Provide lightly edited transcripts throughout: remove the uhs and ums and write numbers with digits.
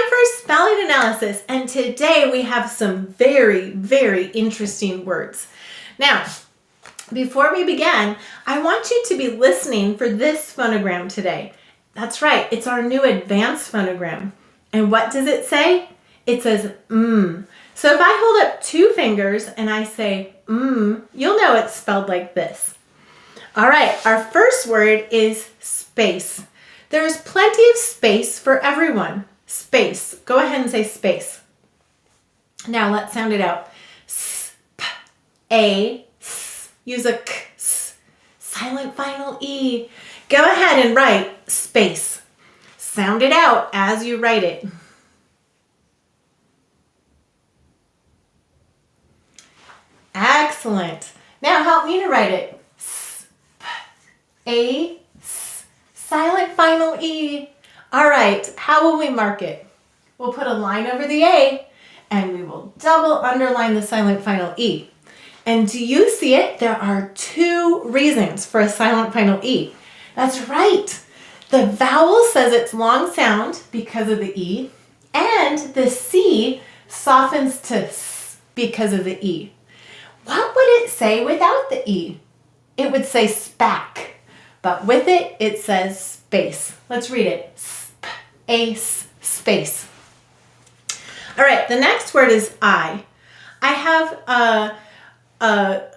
for spelling analysis, and today we have some very, very interesting words. Now, before we begin, I want you to be listening for this phonogram today. That's right, it's our new advanced phonogram. And what does it say? It says So if I hold up two fingers and I say you'll know it's spelled like this. All right, our first word is space. There's plenty of space for everyone. Space. Go ahead and say space. Now let's sound it out. S. Use a k. Silent final E. Go ahead and write space. Sound it out as you write it. Excellent. Now help me to write it. Silent final E. All right, how will we mark it? We'll put a line over the A and we will double underline the silent final E. And do you see it? There are two reasons for a silent final E. That's right. The vowel says it's long sound because of the E, and the C softens to S because of the E. What would it say without the E? It would say spack, but with it, it says space. Let's read it. Space. All right, the next word is I. I have a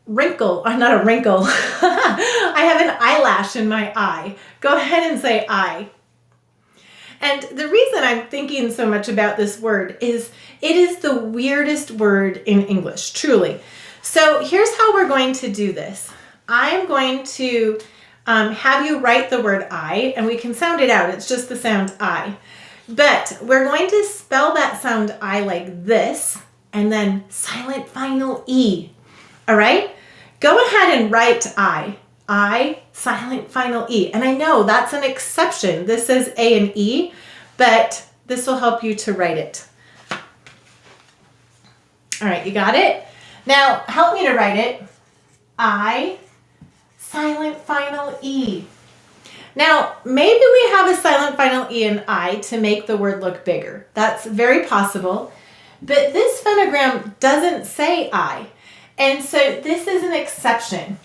wrinkle, or not a wrinkle. I have an eyelash in my eye. Go ahead and say I. And the reason I'm thinking so much about this word is it is the weirdest word in English, truly. So here's how we're going to do this. I'm going to have you write the word I, and we can sound it out. It's just the sound I. But we're going to spell that sound I like this, and then silent final E. All right? Go ahead and write I. I, silent final E. And I know that's an exception. This says A and E, but this will help you to write it. All right, you got it? Now, help me to write it. I, silent final E. Now, maybe we have a silent final E in I to make the word look bigger. That's very possible. But this phonogram doesn't say I. And so this is an exception.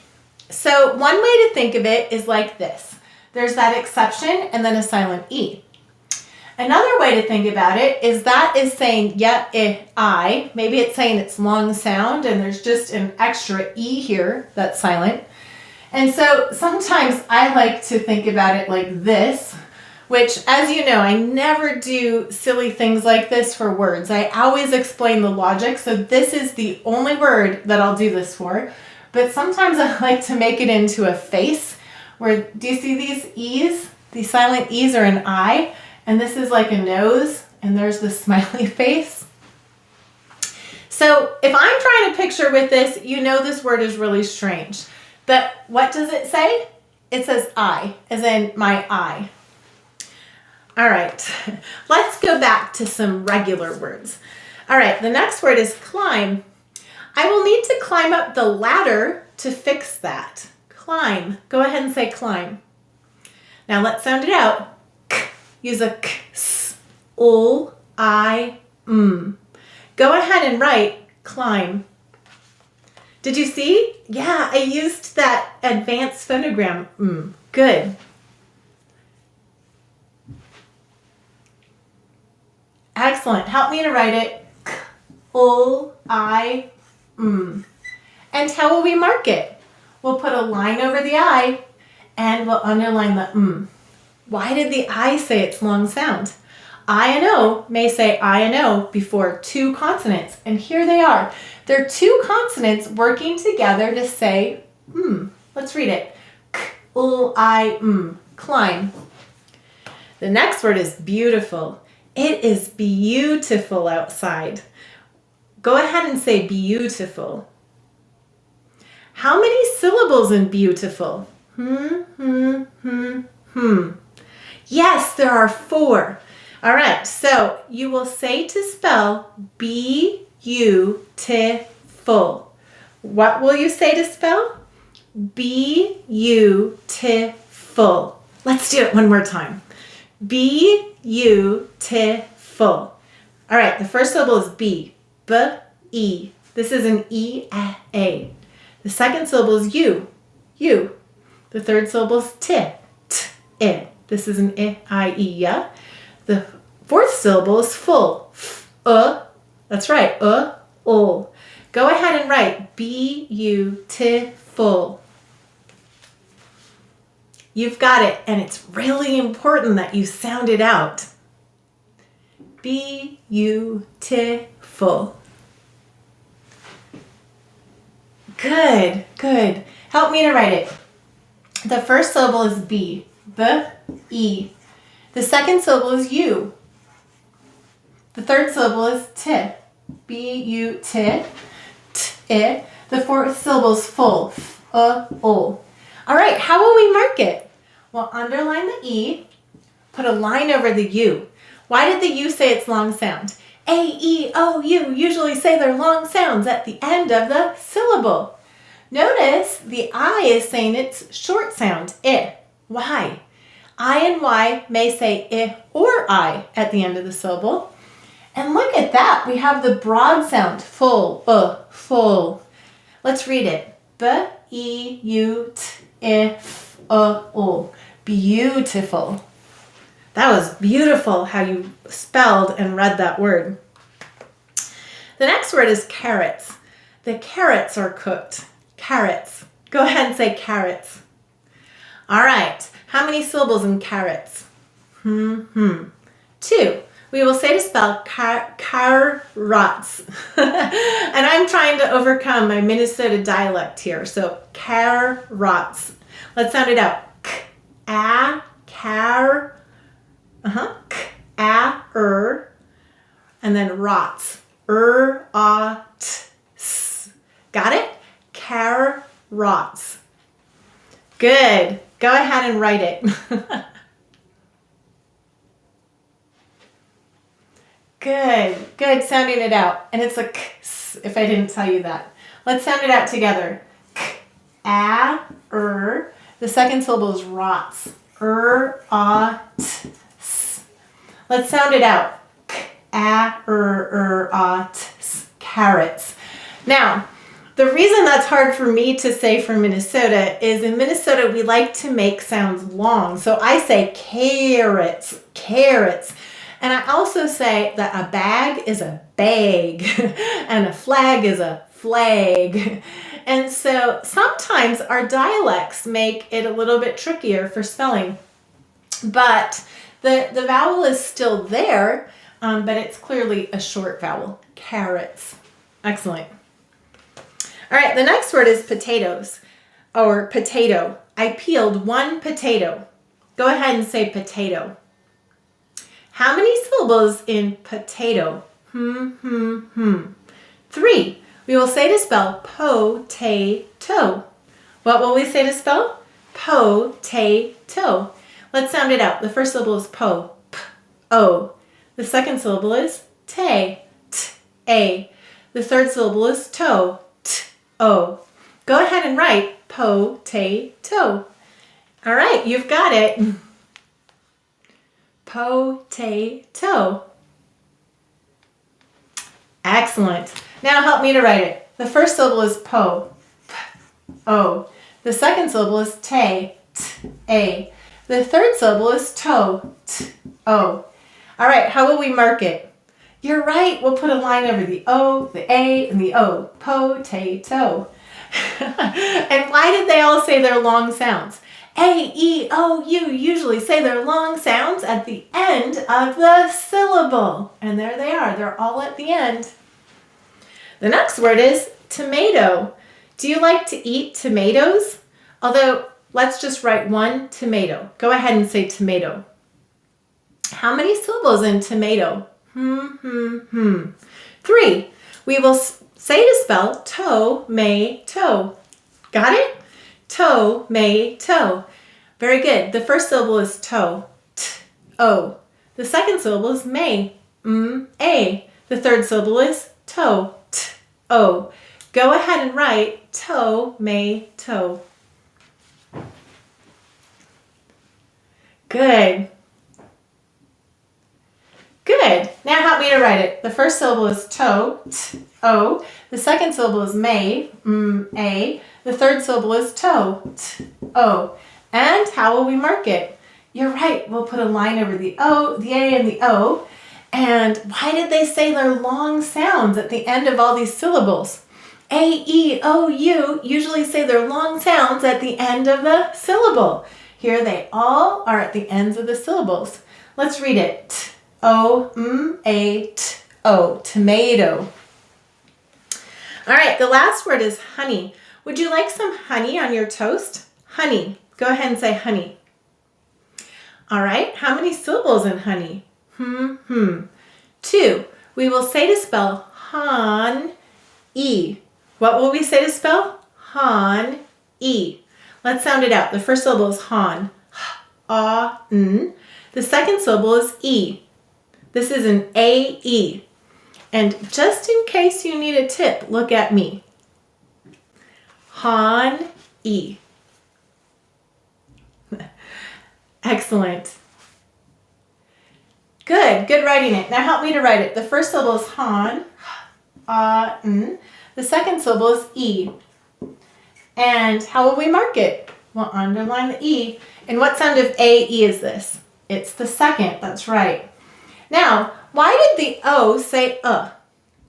So one way to think of it is like this. There's that exception and then a silent E. Another way to think about it is that is saying I. Maybe it's saying it's long sound and there's just an extra E here that's silent. And so sometimes I like to think about it like this, which, as you know, I never do silly things like this for words. I always explain the logic, so this is the only word that I'll do this for. But sometimes I like to make it into a face, where, do you see these E's? These silent E's are an I, and this is like a nose, and there's the smiley face. So if I'm trying to picture with this, you know this word is really strange. But what does it say? It says I, as in my eye. All right, let's go back to some regular words. All right, the next word is climb. I will need to climb up the ladder to fix that. Climb. Go ahead and say climb. Now let's sound it out. K. Use a k. S. L. I. M. Go ahead and write climb. Did you see? Yeah, I used that advanced phonogram. Good. Excellent. Help me to write it. K-L-I-M. And how will we mark it? We'll put a line over the I and we'll underline the M. Why did the I say its long sound? I and O may say I and O before two consonants, and here they are. They're two consonants working together to say Let's read it. K-L-I-M. Climb. The next word is beautiful. It is beautiful outside. Go ahead and say beautiful. How many syllables in beautiful? Yes, there are 4. All right, so you will say to spell beautiful. What will you say to spell? Beautiful. Let's do it one more time. Beautiful. All right, the first syllable is B. B-E. This is an E-A. The second syllable is U. U. The third syllable is T. T-I. This is an I-E-Ya. The fourth syllable is full. That's right. O. Go ahead and write beautiful. You've got it, and it's really important that you sound it out. Beautiful. Good. Help me to write it. The first syllable is B. B-E. The second syllable is U. The third syllable is T. B-U-T. T-I. The fourth syllable is full. F-O. All right, how will we mark it? Well, underline the E. Put a line over the U. Why did the U say its long sound? A-E-O-U usually say their long sounds at the end of the syllable. Notice the I is saying its short sound, I. Why? I and Y may say I or I at the end of the syllable. And look at that. We have the broad sound, full, full. Let's read it. B-E-U-T-I-F-O. Beautiful. That was beautiful how you spelled and read that word. The next word is carrots. The carrots are cooked. Carrots. Go ahead and say carrots. All right. How many syllables in carrots? 2. We will say to spell carrots. And I'm trying to overcome my Minnesota dialect here. So carrots. Let's sound it out. K-A-R, and then rots. R-A-T-S. Got it? Carrots. Good. Go ahead and write it. Good sounding it out. And it's a k, if I didn't tell you that. Let's sound it out together. K-A-R. The second syllable is rots. R-A-T-S. Let's sound it out. K-A-R-R-A-T-S. Carrots. Now, the reason that's hard for me to say for Minnesota is in Minnesota we like to make sounds long. So I say carrots. And I also say that a bag is a bag and a flag is a flag. And so sometimes our dialects make it a little bit trickier for spelling. But the vowel is still there, but it's clearly a short vowel. Carrots. Excellent. All right, the next word is potatoes or potato. I peeled one potato. Go ahead and say potato. How many syllables in potato? 3. We will say to spell po-tay-to. What will we say to spell? Po-tay-to. Let's sound it out. The first syllable is po, p-o. The second syllable is tay, t-a. The third syllable is to, t-o. Go ahead and write po-tay-to. All right, you've got it. Potato. Excellent. Now help me to write it. The first syllable is po, p-o. The second syllable is tay, t-a. The third syllable is to, t-o. All right, how will we mark it? You're right. We'll put a line over the O, the A, and the O. Potato. And why did they all say their long sounds? A, E, O, U usually say their long sounds at the end of the syllable. And there they are. They're all at the end. The next word is tomato. Do you like to eat tomatoes? Although, let's just write one tomato. Go ahead and say tomato. How many syllables in tomato? 3. We will say to spell to-may-to. Got it? To-may-to. Very good. The first syllable is to, t-o. The second syllable is may, m-a. The third syllable is to, t-o. Go ahead and write to-may-to. Good. Good. Now help me to write it. The first syllable is toe, t-o. The second syllable is may, m-a. The third syllable is toe, t-o. And how will we mark it? You're right. We'll put a line over the O, the A, and the O. And why did they say they're long sounds at the end of all these syllables? A, E, O, U usually say they're long sounds at the end of the syllable. Here they all are at the ends of the syllables. Let's read it. T-O-M-A-T-O, tomato. All right, the last word is honey. Would you like some honey on your toast? Honey. Go ahead and say honey. All right, how many syllables in honey? 2. We will say to spell han-e. What will we say to spell? Han-e. Let's sound it out. The first syllable is han. A-n. The second syllable is e. This is an A-E. And just in case you need a tip, look at me. Han-e. Excellent. Good writing it. Now help me to write it. The first syllable is han, a-n. The second syllable is e. And how will we mark it? We'll underline the e. And what sound of A-E is this? It's the second. That's right. Now, why did the O say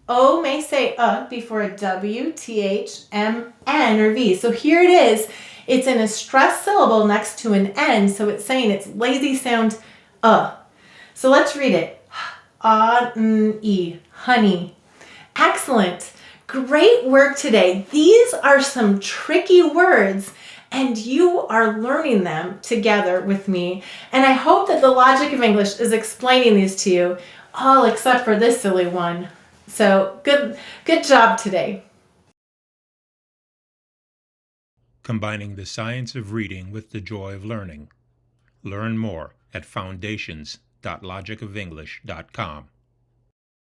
O may say before a W, TH, M, N, or V. So here it is. It's in a stressed syllable next to an N, so it's saying it's lazy sound So let's read it. A-n-e, honey. Excellent. Great work today. These are some tricky words, and you are learning them together with me. And I hope that the logic of English is explaining these to you, all except for this silly one. So good job today. Combining the science of reading with the joy of learning. Learn more at foundations.logicoфenglish.com.